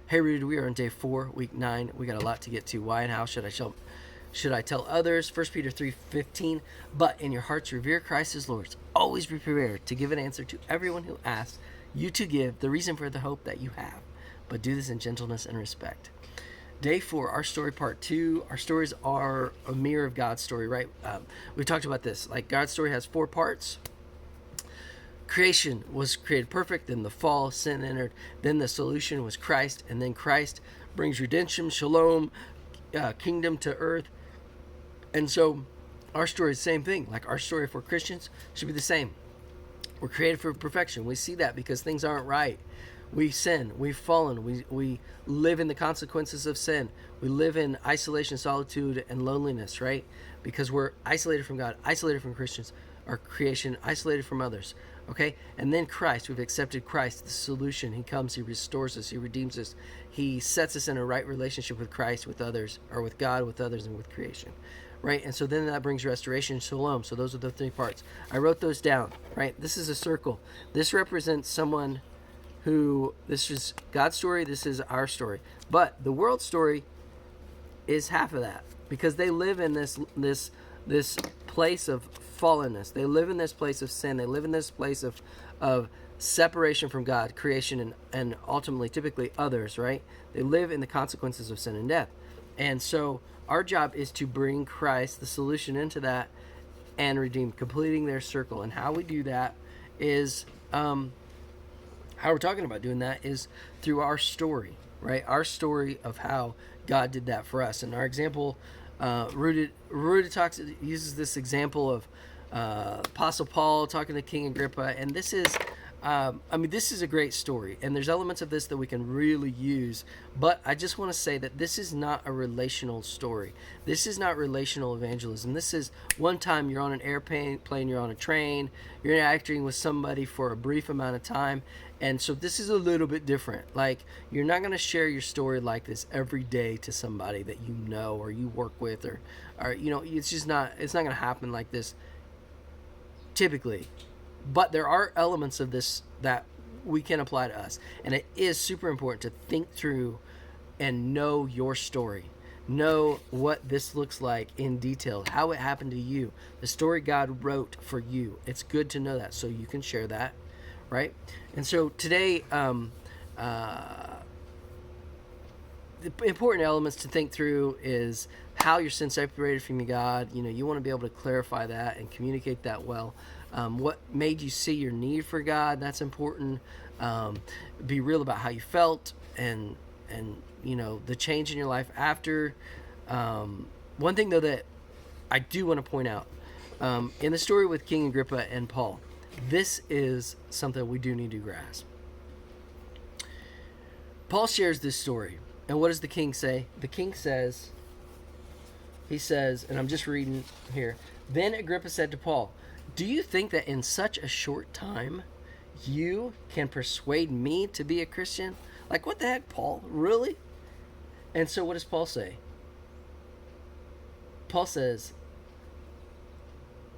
Hey, Rudy, we are on day 4, week 9. We got a lot to get to. Why and how should I tell others? 1 Peter 3:15. But in your hearts revere Christ as Lord. Always be prepared to give an answer to everyone who asks you to give the reason for the hope that you have. But do this in gentleness and respect. Day 4, our story part 2. Our stories are a mirror of God's story, right? We talked about this. Like, God's story has 4 parts. Creation was created perfect, then the fall, sin entered, then the solution was Christ, and then Christ brings redemption, shalom, kingdom to earth. And so our story is the same thing. Like, our story for Christians should be the same. We're created for perfection. We see that because things aren't right. We sin. We've fallen. We live in the consequences of sin. We live in isolation, solitude, and loneliness, right? Because we're isolated from God, isolated from Christians, our creation, isolated from others. Okay? And then Christ, we've accepted Christ, the solution. He comes, He restores us, He redeems us. He sets us in a right relationship with Christ, with others, or with God, with others, and with creation. Right? And so then that brings restoration, shalom. So those are the 3 parts. I wrote those down, right? This is a circle. This represents someone who, this is God's story, this is our story. But the world's story is half of that, because they live in this place of fallenness. They live in this place of sin. They live in this place of separation from God, creation, and ultimately, typically, others, right? They live in the consequences of sin and death. And so our job is to bring Christ, the solution, into that and redeem, completing their circle. And how we do that is, how we're talking about doing that is through our story, right? Our story of how God did that for us. And our example, Rudy uses this example of Apostle Paul talking to King Agrippa, and this is, this is a great story, and there's elements of this that we can really use, but I just want to say that this is not a relational story. This is not relational evangelism. This is one time you're on an airplane, you're on a train, you're interacting with somebody for a brief amount of time, and so this is a little bit different. Like, you're not going to share your story like this every day to somebody that you know or you work with, or it's not going to happen like this typically. But there are elements of this that we can apply to us. And it is super important to think through and know your story. Know what this looks like in detail, how it happened to you, the story God wrote for you. It's good to know that so you can share that, right? And so today, the important elements to think through is how your sin separated from God. You want to be able to clarify that and communicate that well. What made you see your need for God? That's important. Be real about how you felt and the change in your life after. One thing though that I do want to point out, in the story with King Agrippa and Paul, this is something we do need to grasp. Paul shares this story, and what does the king say? The king says, and I'm just reading here, then Agrippa said to Paul, "Do you think that in such a short time you can persuade me to be a Christian?" Like, what the heck, Paul? Really? And so what does Paul say? Paul says,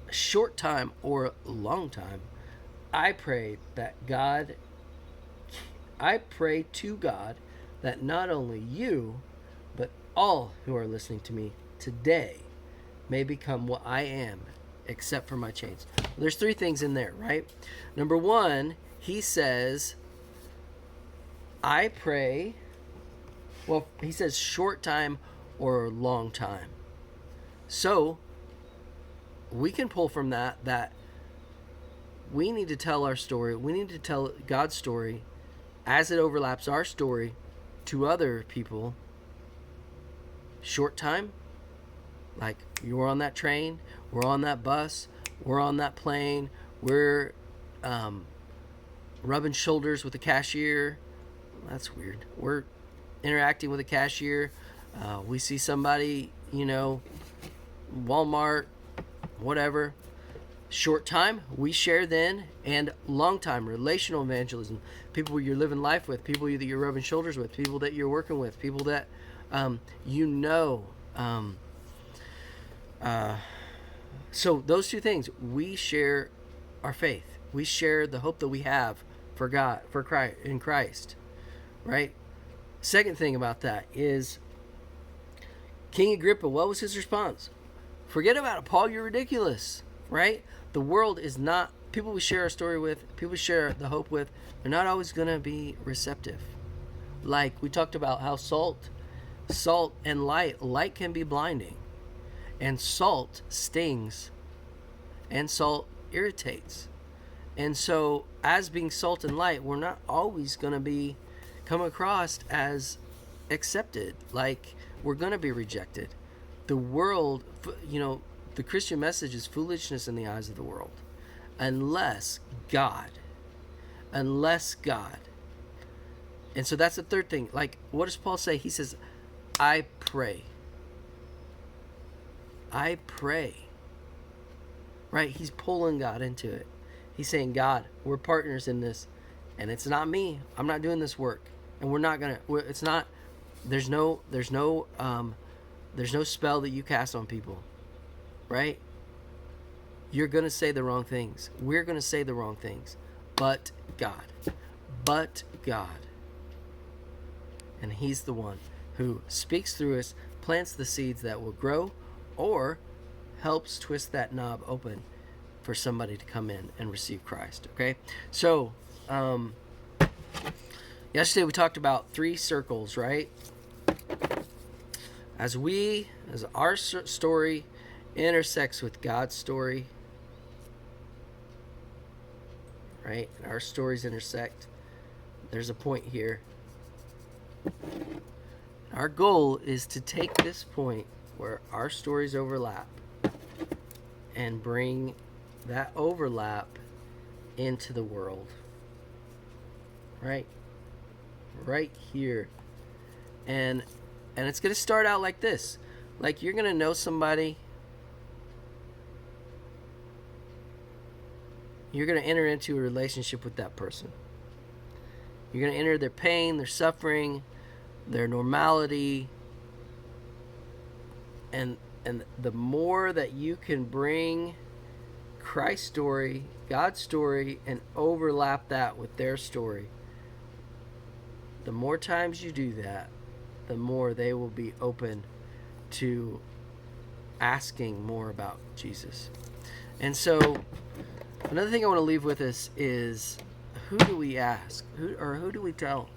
a short time or a long time, I pray to God that not only you, but all who are listening to me today may become what I am, except for my chains. There's 3 things in there, right? Number 1, he says, I pray, he says short time or long time. So we can pull from that we need to tell our story. We need to tell God's story as it overlaps our story to other people. Short time, like you're on that train, we're on that bus, we're on that plane, we're rubbing shoulders with the cashier. That's weird. We're interacting with a cashier. We see somebody, Walmart, whatever. Short time, we share then, and long time, relational evangelism. People you're living life with, people that you're rubbing shoulders with, people that you're working with, people that so those 2 things, we share our faith. We share the hope that we have for God, in Christ, right? Second thing about that is King Agrippa, what was his response? Forget about it, Paul, you're ridiculous, right? The world is not, people we share our story with, people we share the hope with, they're not always going to be receptive. Like we talked about how salt and light can be blinding, and salt stings, and salt irritates. And so as being salt and light, we're not always going to be come across as accepted. Like we're going to be rejected. The world, the Christian message is foolishness in the eyes of the world, unless God. And so that's the third thing. Like, what does Paul say? He says, I pray. Right? He's pulling God into it. He's saying, God, we're partners in this, and it's not me. I'm not doing this work, and we're not gonna. It's not. There's no spell that you cast on people, right? You're gonna say the wrong things. We're gonna say the wrong things, but God, and He's the one who speaks through us, plants the seeds that will grow, or helps twist that knob open for somebody to come in and receive Christ. Okay, so yesterday we talked about 3 circles, right? As our story intersects with God's story, right? And our stories intersect. There's a point here. Our goal is to take this point where our stories overlap and bring that overlap into the world. Right here. And it's going to start out like this. Like you're going to know somebody. You're going to enter into a relationship with that person. You're going to enter their pain, their suffering, their normality. And the more that you can bring Christ's story, God's story, and overlap that with their story, the more times you do that, the more they will be open to asking more about Jesus. And so another thing I want to leave with us is, who do we ask? Who do we tell?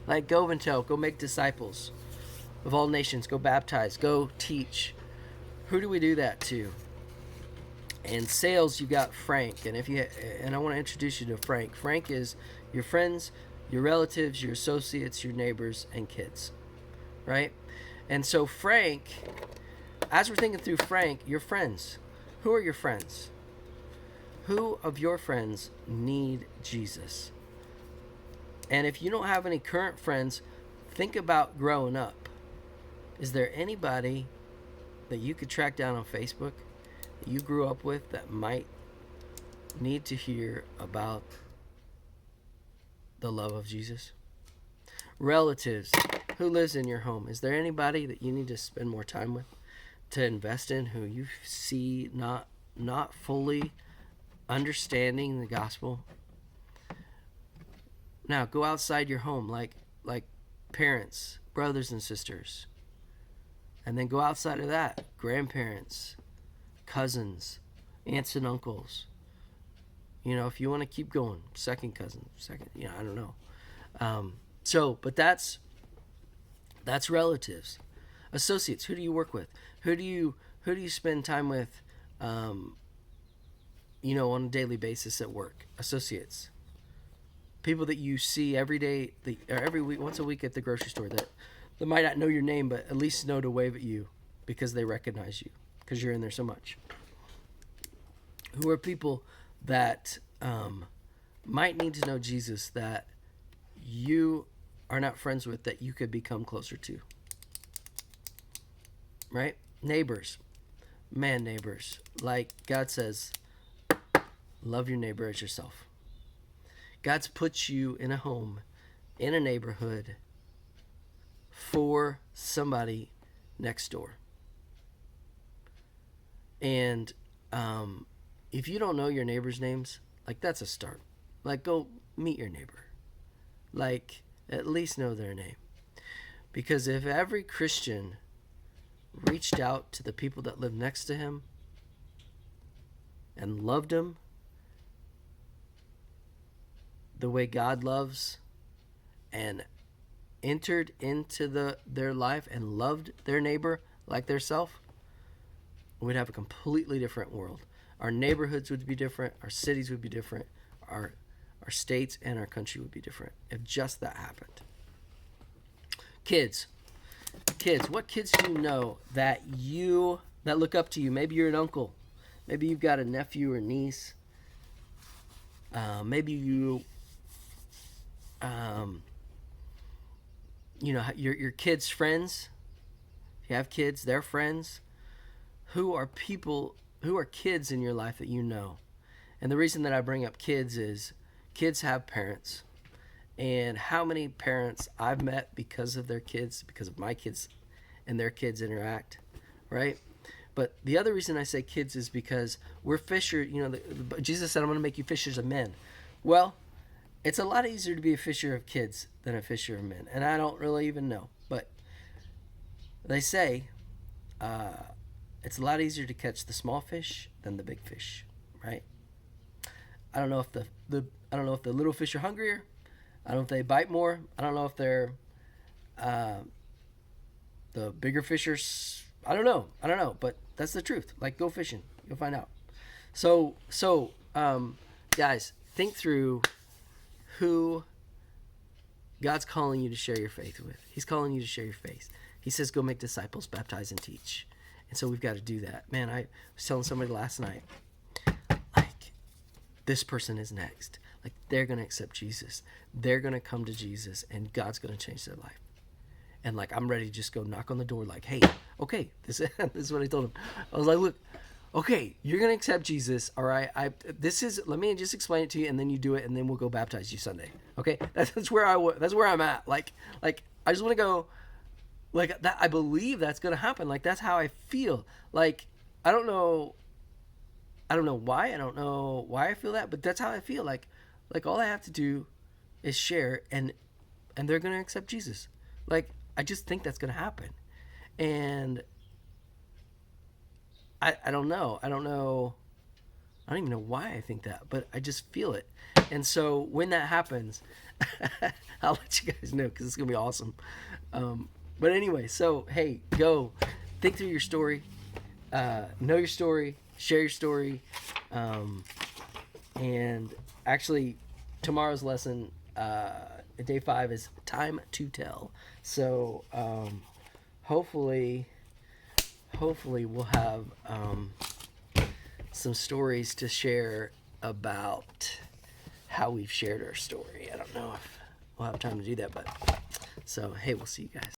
Like, go and tell. Go make disciples of all nations. Go baptize. Go teach. Who do we do that to? In sales, you got Frank. And I want to introduce you to Frank. Frank is your friends, your relatives, your associates, your neighbors, and kids. Right? And so Frank, as we're thinking through Frank, your friends. Who are your friends? Who of your friends need Jesus? And if you don't have any current friends, think about growing up. Is there anybody that you could track down on Facebook that you grew up with that might need to hear about the love of Jesus? Relatives, who lives in your home? Is there anybody that you need to spend more time with, to invest in, who you see not fully understanding the gospel? Now go outside your home, like parents, brothers and sisters, and then go outside of that, grandparents, cousins, aunts and uncles. If you want to keep going, second cousin, I don't know. But that's relatives. Associates, who do you work with? Who do you spend time with? On a daily basis at work. Associates, people that you see every day, or every week, once a week at the grocery store, that might not know your name, but at least know to wave at you because they recognize you because you're in there so much. Who are people that might need to know Jesus that you are not friends with, that you could become closer to? Right? Neighbors. Neighbors. Like God says, love your neighbor as yourself. God's put you in a home, in a neighborhood, for somebody next door. And if you don't know your neighbor's names, like, that's a start. Like, go meet your neighbor. Like, at least know their name. Because if every Christian reached out to the people that lived next to him and loved him the way God loves, and entered into their life and loved their neighbor like their self, we'd have a completely different world. Our neighborhoods would be different. Our cities would be different. Our states and our country would be different if just that happened. Kids, what kids do you know that look up to you? Maybe you're an uncle. Maybe you've got a nephew or niece. Maybe you your kids' friends. If you have kids, their friends. Who are kids in your life that you know? And the reason that I bring up kids is kids have parents. And how many parents I've met because of their kids, because of my kids and their kids interact, right? But the other reason I say kids is because we're fishers. Jesus said, I'm going to make you fishers of men. Well, it's a lot easier to be a fisher of kids than a fisher of men. And I don't really even know. But they say it's a lot easier to catch the small fish than the big fish, right? I don't know if the little fish are hungrier. I don't know if they bite more. I don't know if they're the bigger fishers. I don't know, but that's the truth. Like, go fishing, you'll find out. So guys, think through who God's calling you to share your faith with. He's calling you to share your faith. He says, go make disciples, baptize and teach. And so we've got to do that. Man, I was telling somebody last night, like, this person is next. Like, they're going to accept Jesus. They're going to come to Jesus, and God's going to change their life. And, like, I'm ready to just go knock on the door, like, hey, okay, this is what I told him. I was like, look, okay, you're going to accept Jesus, all right? Let me just explain it to you, and then you do it, and then we'll go baptize you Sunday, okay? That's where I'm at. Like, I just want to go, like, that. I believe that's going to happen. Like, that's how I feel. Like, I don't know why. I don't know why I feel that, but that's how I feel. Like all I have to do is share, and they're going to accept Jesus. Like, I just think that's going to happen. And I don't know. I don't even know why I think that, but I just feel it. And so when that happens, I'll let you guys know, because it's going to be awesome. But anyway, so, hey, go think through your story, know your story, share your story. And actually, tomorrow's lesson, day 5, is time to tell. So hopefully we'll have some stories to share about how we've shared our story. I don't know if we'll have time to do that, but so, hey, we'll see you guys.